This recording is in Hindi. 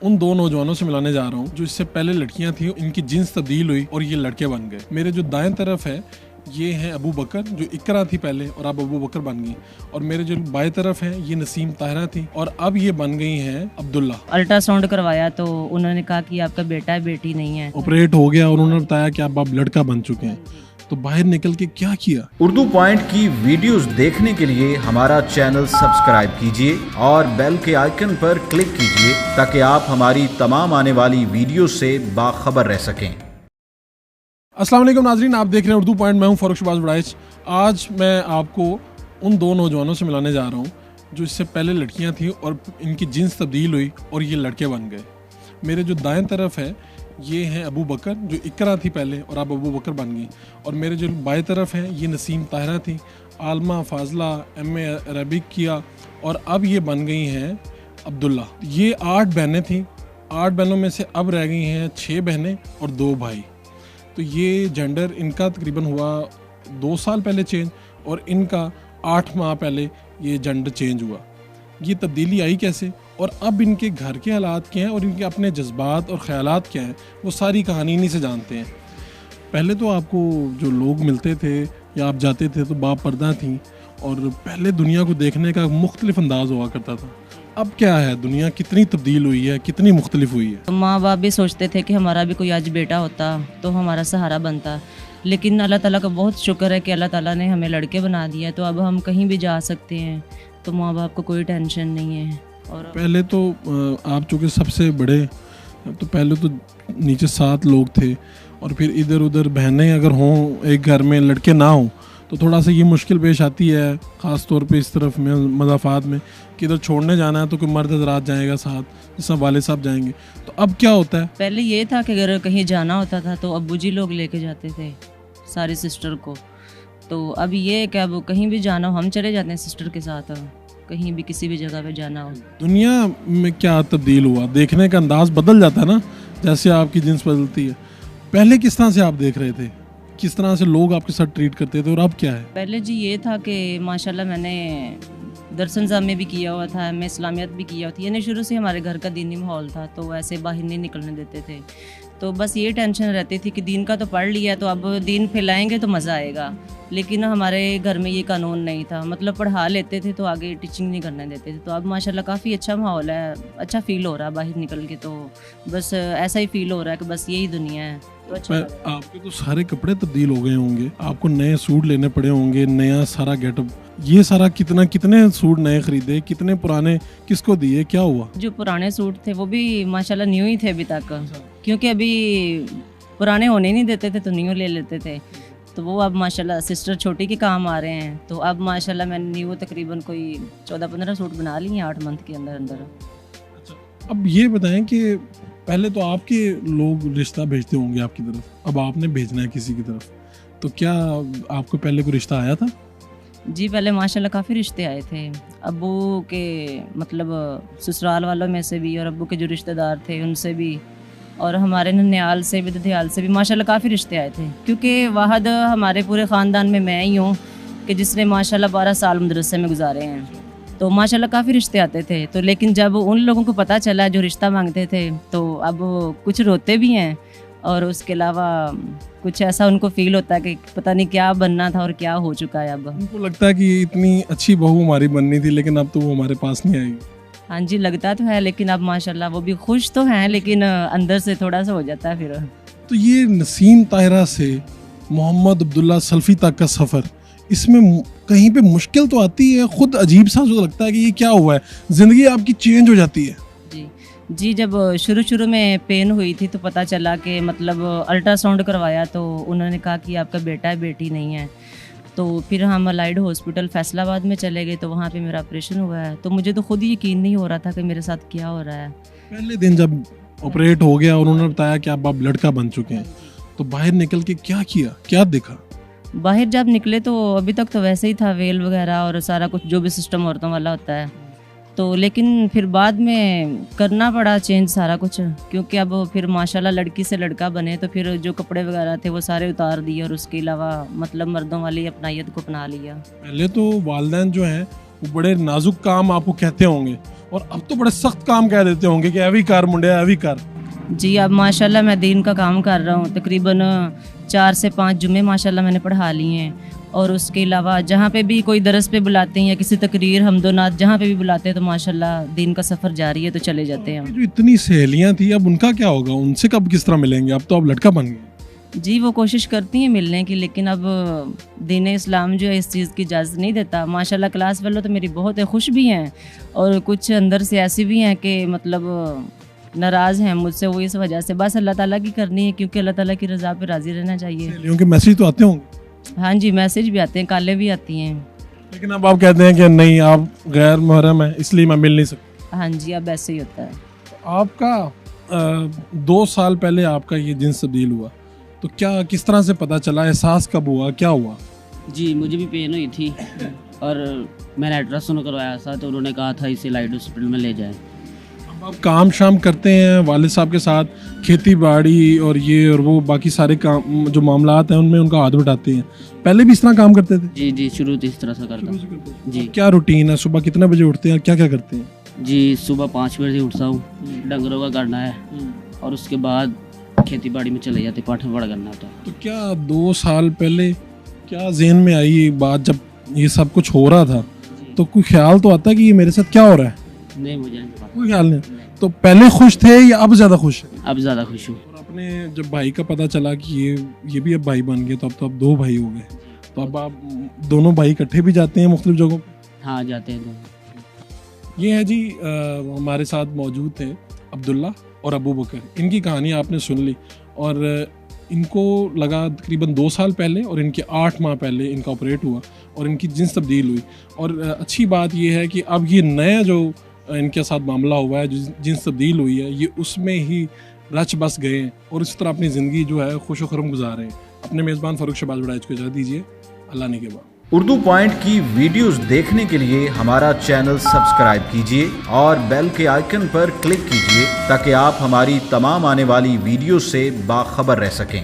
उन दो नौजवानों से मिलाने जा रहा हूँ जो इससे पहले लड़कियां थी, इनकी जिन्स तब्दील हुई और ये लड़के बन गए। मेरे जो दाएं तरफ है ये हैं अबू बकर, जो इकरा थी पहले और अब अबू बकर बन गई। और मेरे जो बाएं तरफ है ये नसीम ताहिरा थी और अब ये बन गई हैं अब्दुल्ला। अल्ट्रासाउंड करवाया तो उन्होंने कहा कि आपका बेटा है, बेटी नहीं है। ऑपरेट हो गया और उन्होंने बताया कि आप लड़का बन चुके हैं। तो बाहर निकल के क्या किया। उर्दू पॉइंट की वीडियोस देखने के लिए हमारा चैनल सब्सक्राइब कीजिए और बेल के आइकन पर क्लिक कीजिए ताकि आप हमारी तमाम आने वाली वीडियो से बाखबर रह सकें। अस्सलाम वालेकुम नाजरीन, आप देख रहे हैं उर्दू पॉइंट। मैं हूं फारूक शहबाज बड़ाइच। आज मैं आपको उन दो नौजवानों से मिलाने जा रहा हूं जो इससे पहले लड़कियां थी और इनकी जिन्स तब्दील हुई और ये लड़के बन गए। मेरे जो दाएं तरफ है ये हैं अबू बकर, जो इकरा थी पहले और अब अबू बकर बन गई। और मेरे जो बाएं तरफ है ये नसीम ताहिरा थी, आलमा फाजला MA अरबिक किया और अब ये बन गई हैं अब्दुल्ला। ये 8 बहनें थीं। 8 बहनों में से अब रह गई हैं 6 बहनें और 2 भाई। तो ये जेंडर इनका तकरीबन हुआ 2 साल पहले चेंज और इनका 8 माह पहले ये जेंडर चेंज हुआ। ये तब्दीली आई कैसे और अब इनके घर के हालात क्या हैं और इनके अपने जज्बात और ख़यालात क्या हैं, वो सारी कहानी इन्हीं से जानते हैं। पहले तो आपको जो लोग मिलते थे या आप जाते थे तो बापर्दा थी और पहले दुनिया को देखने का मुख्तलिफ अंदाज हुआ करता था। अब क्या है, दुनिया कितनी तब्दील हुई है, कितनी मुख्तलिफ हुई है। तो माँ बाप भी सोचते थे कि हमारा भी कोई आज बेटा होता तो हमारा सहारा बनता, लेकिन अल्लाह ताला का बहुत शुक्र है कि अल्लाह ताला ने हमें लड़के बना दिया। तो अब हम कहीं भी जा सकते हैं, तो माँ बाप को कोई टेंशन नहीं है। और पहले तो आप चूँकि सबसे बड़े, तो पहले तो नीचे 7 लोग थे और फिर इधर उधर बहनें अगर हों एक घर में, लड़के ना हों तो थोड़ा सा ये मुश्किल पेश आती है, ख़ास तौर पे इस तरफ में मज़ाफ़ात में कि इधर छोड़ने जाना है तो कोई मर्द हज़रात जाएगा साथ, जिसमें वाले साहब जाएंगे। तो अब क्या होता है, पहले ये था कि अगर कहीं जाना होता था तो अब्बू जी लोग लेके जाते थे सारी सिस्टर को। तो अब ये है कि अब कहीं भी जाना हो हम चले जाते हैं सिस्टर के साथ, कहीं भी किसी भी जगह पे जाना हो। दुनिया में क्या तब्दील हुआ, देखने का अंदाज बदल जाता है ना, जैसे आपकी जिन्स बदलती है। पहले किस तरह से आप देख रहे थे, किस तरह से लोग आपके साथ ट्रीट करते थे और अब क्या है। पहले जी ये था कि माशाल्लाह मैंने दरसन जामे भी किया हुआ था, मैं इस्लामियत भी किया हुआ था, यानी शुरू से हमारे घर का दीनी माहौल था, तो ऐसे बाहर नहीं निकलने देते थे। तो बस ये टेंशन रहती थी कि दीन का तो पढ़ लिया तो अब दीन फैलाएंगे तो मज़ा आएगा, लेकिन हमारे घर में ये कानून नहीं था। मतलब पढ़ा लेते थे तो आगे टीचिंग नहीं करने देते थे। तो अब माशाल्लाह काफ़ी अच्छा माहौल है, अच्छा फील हो रहा है बाहर निकल के। तो बस ऐसा ही फील हो रहा है कि बस यही दुनिया है। तो अच्छा आपके तो सारे कपड़े तब्दील हो गए होंगे, आपको नए सूट लेने पड़े होंगे, नया सारा गेटअप, ये सारा कितने सूट नए खरीदे, कितने पुराने किसको दिए, क्या हुआ। जो पुराने सूट थे वो भी माशाल्लाह न्यू ही थे अभी तक, क्योंकि अभी पुराने होने नहीं देते थे तो न्यू ले लेते थे। तो वो अब माशाल्लाह सिस्टर छोटी के काम आ रहे हैं। तो अब माशाल्लाह मैंने न्यू तकरीबन कोई 14-15 सूट बना लिए 8 मंथ के अंदर अंदर। अब ये बताएं कि पहले तो आपके लोग रिश्ता भेजते होंगे आपकी तरफ, अब आपने भेजना है किसी की तरफ, तो क्या आपको पहले कोई रिश्ता आया था। जी पहले माशाल्लाह काफ़ी रिश्ते आए थे अब्बू के, मतलब ससुराल वालों में से भी और अब्बू के जो रिश्तेदार थे उनसे भी, और हमारे ननियाल से भी, ददियाल से भी माशाल्लाह काफ़ी रिश्ते आए थे। क्योंकि वाहद हमारे पूरे ख़ानदान में मैं ही हूँ कि जिसने माशाल्लाह 12 साल मदरसे में गुजारे हैं। तो माशाल्लाह काफ़ी रिश्ते आते थे। तो लेकिन जब उन लोगों को पता चला जो रिश्ता मांगते थे, तो अब कुछ रोते भी हैं और उसके अलावा कुछ ऐसा उनको फील होता है कि पता नहीं क्या बनना था और क्या हो चुका है। अब उनको लगता है कि इतनी अच्छी बहू हमारी बननी थी लेकिन अब तो वो हमारे पास नहीं आएगी। हाँ जी, लगता तो है, लेकिन अब माशाल्लाह वो भी खुश तो हैं, लेकिन अंदर से थोड़ा सा हो जाता है फिर। तो ये नसीम ताहिरा से मोहम्मद अब्दुल्ला सल्फी तक का सफ़र, इसमें कहीं पे मुश्किल तो आती है, खुद अजीब सा जो लगता है कि ये क्या हुआ है, ज़िंदगी आपकी चेंज हो जाती है। जी जब शुरू में पेन हुई थी तो पता चला कि मतलब अल्ट्रासाउंड करवाया तो उन्होंने कहा कि आपका बेटा है, बेटी नहीं है। तो फिर हम अलाइड हॉस्पिटल फैसलाबाद में चले गए, तो वहाँ पे मेरा ऑपरेशन हुआ है। तो मुझे तो खुद ही यकीन नहीं हो रहा था कि मेरे साथ क्या हो रहा है। पहले दिन जब ऑपरेट हो गया और उन्होंने बताया कि आप लड़का बन चुके हैं, तो बाहर निकल के क्या किया, क्या देखा। बाहर जब निकले तो अभी तक तो वैसे ही था, वेल वगैरह और सारा कुछ जो भी सिस्टम औरतों वाला होता है। तो लेकिन फिर बाद में करना पड़ा चेंज सारा कुछ, क्योंकि अब फिर माशाल्लाह लड़की से लड़का बने, तो फिर जो कपड़े वगैरह थे वो सारे उतार दिए और उसके अलावा मतलब मर्दों वाली अपनायत को अपना लिया। पहले तो वालिदैन जो हैं वो बड़े नाजुक काम आपको कहते होंगे, और अब तो बड़े सख्त काम कह देते होंगे कि ऐवी कर मुंडे ऐवी कर। जी अब माशाल्लाह मैं दीन का काम कर रहा हूँ, तकरीबन 4 से 5 जुमे माशाल्लाह मैंने पढ़ा लिए हैं। और उसके अलावा जहाँ पे भी कोई दरस पे बुलाते हैं या किसी तकरीर हमदोनात जहाँ पे भी बुलाते हैं तो माशाल्लाह दीन का सफ़र जारी है, तो चले जाते हैं हम। जो इतनी सहेलियां थी अब उनका क्या होगा, उनसे कब किस तरह मिलेंगे, अब तो आप लड़का बन गए। जी वो कोशिश करती हैं मिलने की, लेकिन अब दीन इस्लाम जो है इस चीज़ की इजाज़त नहीं देता। माशाल्लाह क्लास वालों तो मेरी बहुत खुश भी हैं और कुछ अंदर से ऐसी भी हैं कि मतलब नाराज़ हैं मुझसे, वो इस वजह से। बस अल्लाह ताला की करनी है, क्योंकि अल्लाह ताला की रज़ा पे राज़ी रहना चाहिए। सहेलियों के मैसेज तो आते होंगे। हाँ जी मैसेज भी आते हैं, कॉलें भी आती हैं। लेकिन अब आप कहते हैं कि नहीं आप गैर मुहर्रम है इसलिए मैं मिल नहीं सकता। हाँ जी अब ऐसे ही होता है। आपका 2 साल पहले आपका ये जिन्स तब्दील हुआ, तो क्या किस तरह से पता चला, एहसास कब हुआ, क्या हुआ? जी मुझे भी पेन हुई थी और मैंने अल्ट्रासाउंड करवाया था, तो उन्होंने कहा था इसे लाइट हॉस्पिटल में ले जाएं। अब आप काम शाम करते हैं वालिद साहब के साथ, खेती बाड़ी और ये और वो बाकी सारे काम जो मामलात हैं उनमें उनका हाथ बटाते हैं। पहले भी इस तरह काम करते थे? जी जी शुरू तो इस तरह से करता हूँ। जी क्या रूटीन है, सुबह कितने बजे उठते हैं, क्या क्या करते हैं? जी सुबह 5 बजे उठता हूँ, डंगरों का करना है और उसके बाद खेती बाड़ी में चले जाते, पाठ बड़ा करना होता है। तो क्या 2 साल पहले क्या ज़हन में आई ये बात, जब ये सब कुछ हो रहा था तो कोई ख्याल तो आता कि ये मेरे साथ क्या हो रहा है? नहीं मुझे नहीं पता। कोई ख्याल नहीं। तो पहले खुश थे या अब ज़्यादा खुश है? अब ज़्यादा खुश हूँ। और अपने जब भाई का पता चला कि ये भी अब भाई बन गए, तो अब तो अब 2 भाई हो गए, तो अब आप दोनों भाई इकट्ठे भी जाते हैं मुख्तलिफ जगहों पे? हाँ जाते हैं दोनों। ये है जी हमारे साथ मौजूद थे अब्दुल्ला और अबू बकर। इनकी कहानी आपने सुन ली और इनको लगा तकरीबन 2 साल पहले और इनके 8 माह पहले इनका ऑपरेट हुआ और इनकी जिन्स तब्दील हुई। और अच्छी बात यह है कि अब ये नया जो इनके साथ मामला हुआ है, जो जिन्स तब्दील हुई है, ये उसमें ही रच बस गए हैं और इस तरह अपनी ज़िंदगी जो है खुश खुरम गुजार रहे हैं। अपने मेज़बान फ़ारूक शहबाज बड़ाइच को इजाज़त दीजिए। अल्लाह ने के बाद। उर्दू पॉइंट की वीडियोस देखने के लिए हमारा चैनल सब्सक्राइब कीजिए और बेल के आइकन पर क्लिक कीजिए ताकि आप हमारी तमाम आने वाली वीडियो से बाखबर रह सकें।